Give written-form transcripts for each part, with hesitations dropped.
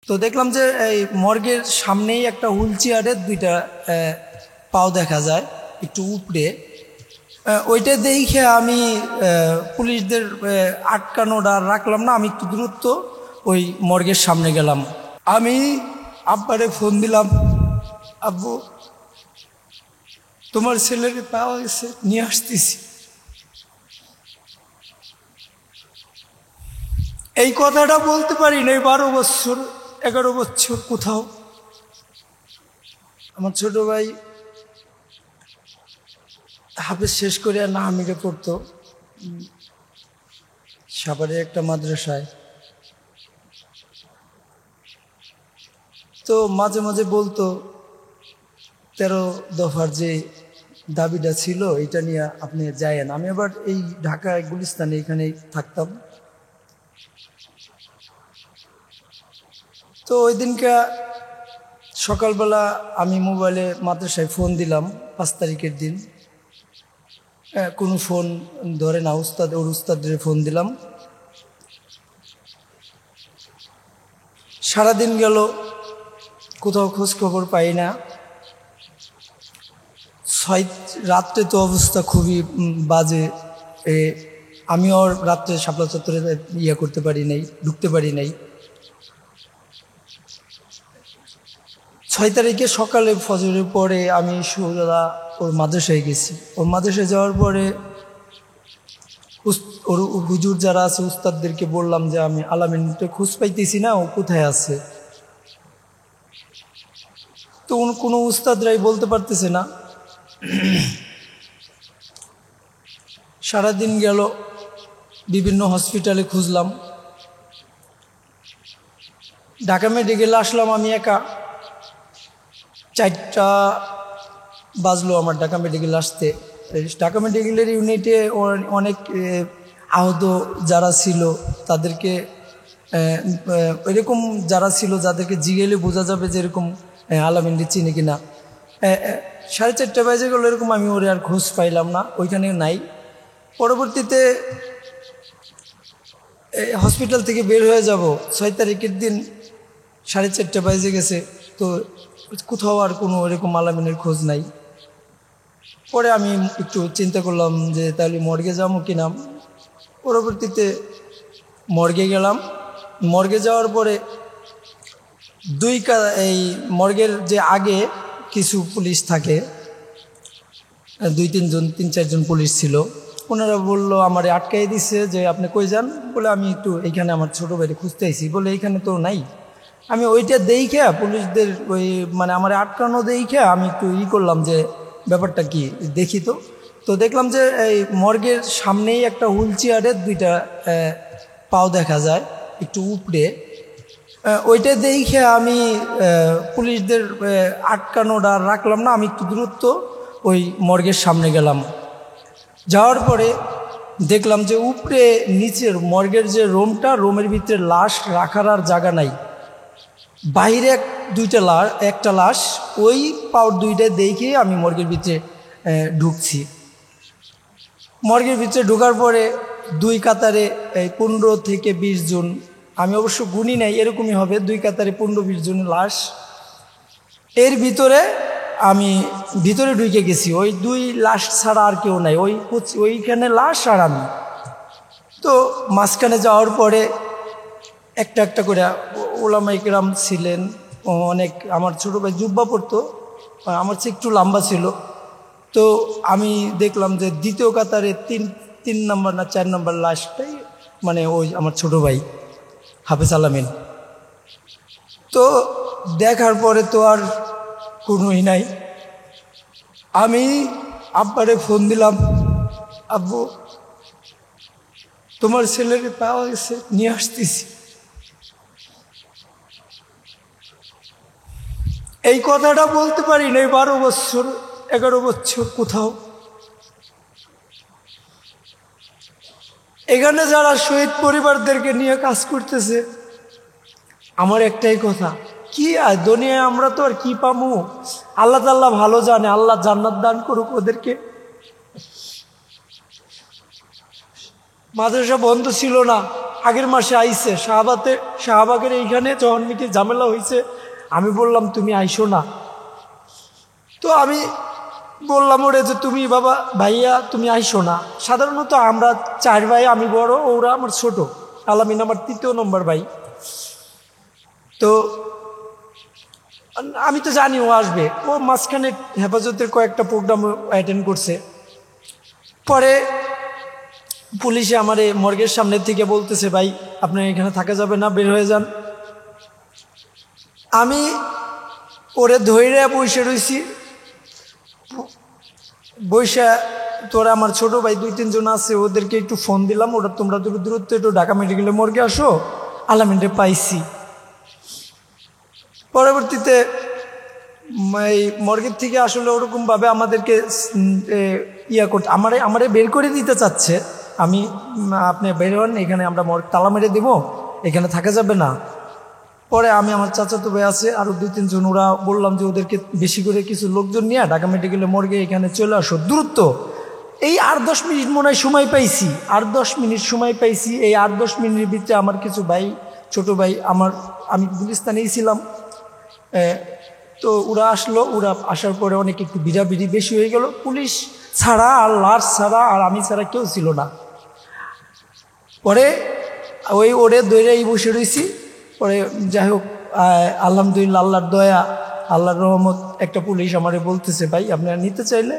তো দেখলাম যে এই মর্গের সামনেই একটা হুইল চেয়ারের দুইটা পাও দেখা যায় একটু উপরে। ওইটা দেখে আমি পুলিশদের আটকানোর আর রাখলাম না, আমি একটু দূরত্ব ওই মর্গের সামনে গেলাম। আমি আব্বারে ফোন দিলাম, আব্বু তোমার ছেলের পাওয়া গেছে, নিয়ে আসতেছি। এই কথাটা বলতে পারি না 12 বছর 11 বছর কোথাও। আমার ছোট ভাই হাফেজ শেষ করে নাহামিরে পড়তো সাভারের একটা মাদ্রাসায়। তো মাঝে মাঝে বলতো 13 দফার যে দাবিটা ছিল এটা নিয়ে আপনি যায়েন। আমি আবার এই ঢাকা গুলিস্তানে এখানেই থাকতাম। তো ওই দিনকে সকালবেলা আমি মোবাইলে মাদ্রাসায় ফোন দিলাম 5 তারিখের দিন। কোনো ফোন ধরে না, ওর উস্তাদের ফোন দিলাম। সারাদিন গেল, কোথাও খোঁজ খবর পাই না। রাত্রে তো অবস্থা খুবই বাজে। আমিও রাত্রে শাপলা চত্বরে করতে পারি নাই, ঢুকতে পারি নাই। 6 তারিখে সকালে ফজরের পরে আমি সোজা ওর মাদ্রাসায় গেছি। ওর মাদ্রাসায় যাওয়ার পরে ওর হুজুর যারা আছে উস্তাদদেরকে বললাম যে আমি আলামিনটা খোঁজ পাইতেছি না, ও কোথায় আছে। তো কোনো উস্তাদরাই বলতে পারতেছে না। সারাদিন গেল, বিভিন্ন হসপিটালে খুঁজলাম। ঢাকা মেডিকেলে আসলাম আমি একা। 4টা বাজলো আমার ঢাকা মেডিকেল আসতে। ঢাকা মেডিকেলের ইউনিটে অনেক আহত যারা ছিল তাদেরকে এরকম যারা ছিল যাদেরকে জিগেলে বোঝা যাবে যে এরকম আলামিনকে চিনি কিনা। 4:30 বাজে গেল, এরকম আমি ওরে আর খোঁজ পাইলাম না, ওইখানে নাই। পরবর্তীতে হসপিটাল থেকে বের হয়ে যাব 6 তারিখের দিন 4:30 বাজে গেছে। তো কোথাও আর কোনো এরকম আলামিনের খোঁজ নাই। পরে আমি একটু চিন্তা করলাম যে তাহলে মর্গে যাবো কিনা। পরবর্তীতে মর্গে গেলাম। মর্গে যাওয়ার পরে এই মর্গের যে আগে কিছু পুলিশ থাকে, 3-4 জন পুলিশ ছিল। ওনারা বললো, আমারে আটকাই দিছে যে আপনি কই যান। বলে আমি একটু এইখানে আমার ছোটো ভাইরে খুঁজতে আইছি। বলে এইখানে তো নাই। আমি ওইটা দেখে পুলিশদের মানে আমার আটকানো দেখে আমি একটু করলাম যে ব্যাপারটা কি দেখি। তো দেখলাম যে এই মর্গের সামনেই একটা হুইল চেয়ারের দুইটা পাও দেখা যায় একটু উপরে। ওইটা দেখে আমি পুলিশদের আটকানোর আর রাখলাম না, আমি একটু দূরত্ব ওই মর্গের সামনে গেলাম। যাওয়ার পরে দেখলাম যে উপরে নিচের মর্গের যে রোমের ভিতরে লাশ রাখার আর জায়গা নাই। বাইরে একটা লাশ, ওই পাওয়ার দুইটা দেখে আমি মর্গের ভিতরে ঢুকছি। মর্গের ভিতরে ঢোকার পরে 2 কাতারে 15 থেকে 20 জন, আমি অবশ্য গুনি নাই, এরকমই হবে, 2 কাতারে 15-20 জন লাশ। এর ভিতরে আমি ভিতরে ঢুকে গেছি। ওই 2 লাশ ছাড়া আর কেউ নাই, ওইখানে লাশ আর আমি। তো মাঝখানে যাওয়ার পরে একটা একটা করে ওলামা ইকরাম ছিলেন অনেক। আমার ছোটো ভাই জুব্বা পড়তো, আমার চেয়ে একটু লম্বা ছিল। তো আমি দেখলাম যে দ্বিতীয় কাতারে 3 নম্বর না 4 নম্বর লাশটাই মানে ওই আমার ছোটো ভাই হাফেজ আলামিন। তো দেখার পরে তো আর কোনোই নাই। আমি আব্বারে ফোন দিলাম, আব্বু তোমার ছেলের পাওয়া গেছে, নিয়ে আসতেছি। এই কথাটা বলতে পারি না 12 বছর 11 বছর কোথাও। এখানে যারা শহীদ পরিবারদেরকে নিয়ে কাজ করতেছে, আমার একটাই কথা, কি আর দুনিয়ায় আমরা তো আর কি পাবো, আল্লাহ তাআলা ভালো জানে। আল্লাহ জান্নাত দান করুক ওদেরকে। মাদ্রাসা বন্ধ ছিল না, আগের মাসে আইছে শাহবাগের এইখানে যখন নাকি ঝামেলা হয়েছে, আমি বললাম তুমি আইসো না। তো আমি বললাম ওরে যে তুমি বাবা ভাইয়া তুমি আইসো না। সাধারণত আমরা 4 ভাই, আমি বড়, ওরা আমার ছোট, আলামিন আমার 3য় নম্বর ভাই। তো আমি তো জানি ও আসবে, ও মাঝখানে হেফাজতের কয়েকটা প্রোগ্রাম অ্যাটেন্ড করছে। পরে পুলিশে আমারে মর্গের সামনে থেকে বলতেছে ভাই আপনার এখানে থাকা যাবে না, বের হয়ে যান। আমি ওরে ধৈর্য বসে রয়েছি, বৈশা তোরা আমার ছোট ভাই 2-3 জন আছে, ওদেরকে একটু ফোন দিলাম, ওরা তোমরা দ্রুত একটু ঢাকা মেডিকেলে মর্গে আসো, আলামিনরে পাইছি। পরবর্তীতে এই মর্গের থেকে আসলে ওরকমভাবে আমাদেরকে করতে আমারে বের করে দিতে চাচ্ছে। আমি আপনি বের হন, এখানে আমরা মর্গ তালা মেরে দেবো, এখানে থাকা যাবে না। পরে আমি আমার চাচাতো ভাই আছে আরও 2-3 জন, ওরা বললাম যে ওদেরকে বেশি করে কিছু লোকজন নিয়ে ঢাকা মেডিকেলে মর্গে এখানে চলে আসো দ্রুত। এই 8-10 মিনিট মনে হয় সময় পাইছি, 8-10 মিনিট সময় পাইছি। এই 8-10 মিনিটের ভিতরে আমার কিছু ভাই, ছোট ভাই আমি গুলিস্তানেই ছিলাম, তো ওরা আসলো। ওরা আসার পরে অনেক একটু ভিড়াভিড়ি বেশি হয়ে গেল। পুলিশ ছাড়া আর লাশ ছাড়া আর আমি ছাড়া কেউ ছিল না। পরে ওরে দৈরাই বসে রয়েছি। পরে যাই হোক আলহামদুলিল্লাহ, আল্লাহর দয়া, আল্লাহর রহমত, একটা পুলিশ আমারে বলতেছে ভাই আপনারা নিতে চাইলে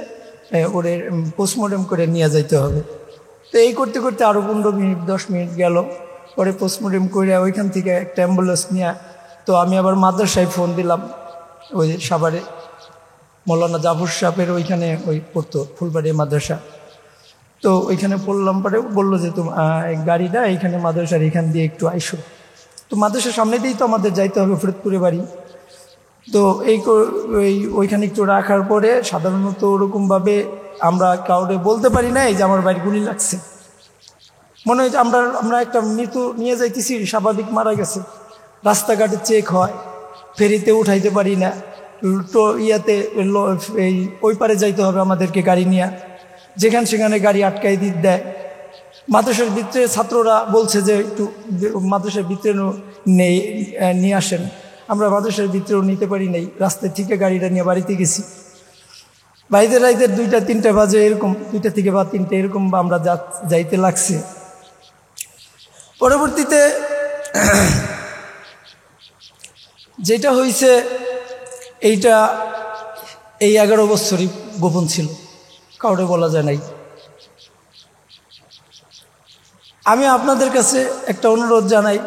ওরে পোস্টমর্টম করে নিয়ে যাইতে হবে। তো এই করতে করতে আরও 15 মিনিট 10 মিনিট গেল। পরে পোস্টমর্টম করে ওইখান থেকে একটা অ্যাম্বুলেন্স নিয়ে, তো আমি আবার মাদ্রাসায় ফোন দিলাম, ওই সাভারে মৌলানা জাফর সাহেবের ওইখানে পড়তো ফুলবাড়ি মাদ্রাসা। তো ওইখানে পড়লাম, পরে বললো যে গাড়িটা এইখানে মাদ্রাসার এইখান দিয়ে একটু আইসো। তো মাদ্রাসার সামনে দিয়েই তো আমাদের যাইতে হবে, ফরিদপুরে বাড়ি। তো ওইখানে একটু রাখার পরে সাধারণত ওরকমভাবে আমরা কাউরে বলতে পারি না যে আমার বাড়ি গুলি লাগছে। মনে হয় যে আমরা একটা মৃত্যু নিয়ে যাইতেছি, স্বাভাবিক মারা গেছে। রাস্তাঘাটে চেক হয়, ফেরিতে উঠাইতে পারি না, তো ওই পারে যাইতে হবে আমাদেরকে গাড়ি নিয়ে, যেখানে সেখানে গাড়ি আটকাই দেয়। মাদ্রাসার ভিতরে ছাত্ররা বলছে যে একটু মাদ্রাসার ভিতরে নিয়ে আসেন, আমরা মাদ্রাসার ভিতরেও নিতে পারি নাই, রাস্তায় থেকে গাড়িটা নিয়ে বাড়িতে গেছি। বাড়িতে 2টা-3টা বাজে, এরকম 2টা থেকে বা 3টে এরকম আমরা যাইতে লাগছে। পরবর্তীতে যেটা হয়েছে এইটা এই 11 বছরই গোপন ছিল, কাউরে বলা যায় নাই। আমি আপনাদের কাছে একটা অনুরোধ জানাই,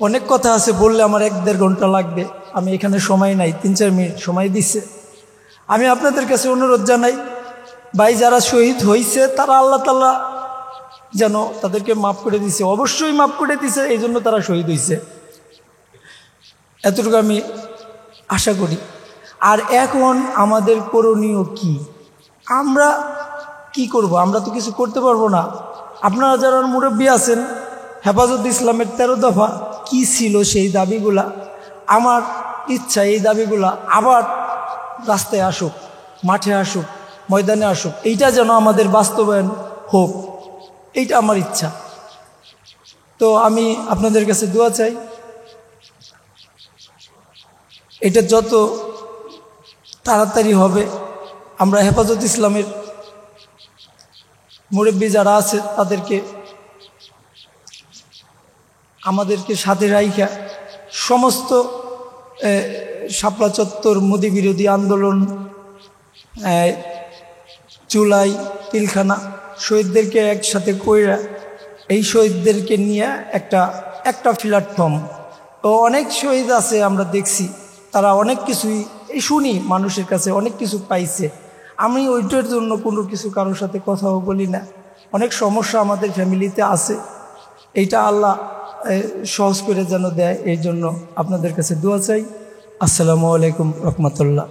অনেক কথা আছে, বললে আমার 1-1.5 ঘন্টা লাগবে, আমি এখানে সময় নাই, 3-4 মিনিট সময় দিচ্ছে। আমি আপনাদের কাছে অনুরোধ জানাই, ভাই যারা শহীদ হয়েছে তারা আল্লাহ তাআলা যেন তাদেরকে মাফ করে দিছে, অবশ্যই মাফ করে দিছে, এই জন্য তারা শহীদ হয়েছে, এতটুকু আমি আশা করি। আর এখন আমাদের করণীয় কি? আমরা কি করব? আমরা তো কিছু করতে পারবো না। আপনারা যারা মুরব্বী আছেন, হেফাজত ইসলামের 13 দফা কি ছিল সেই দাবিগুলা, আমার ইচ্ছা এই দাবিগুলা আবার রাস্তায় আসুক, মাঠে আসুক, ময়দানে আসুক, এইটা যেন আমাদের বাস্তবায়ন হোক, এইটা আমার ইচ্ছা। তো আমি আপনাদের কাছে দোয়া চাই, এটা যত তাড়াতাড়ি হবে আমরা হেফাজত ইসলামের মুরব্বী যারা আছে আমাদেরকে সাথে রাইখা সমস্ত শাপলা চত্বর, মোদি বিরোধী আন্দোলন, চুলাই, পিলখানা, শহীদদেরকে একসাথে কইরা এই শহীদদেরকে নিয়ে একটা প্ল্যাটফর্ম। তো অনেক শহীদ আছে আমরা দেখছি, তারা অনেক কিছুই শুনি, মানুষের কাছে অনেক কিছু পাইছে। আমি ওইটার জন্য কোনো কিছু কারোর সাথে কথাও বলি না, অনেক সমস্যা আমাদের ফ্যামিলিতে আছে, এইটা আল্লাহ সহজ করে যেন দেয়, এই জন্য আপনাদের কাছে দোয়া চাই। আসসালামু আলাইকুম রহমতুল্লাহ।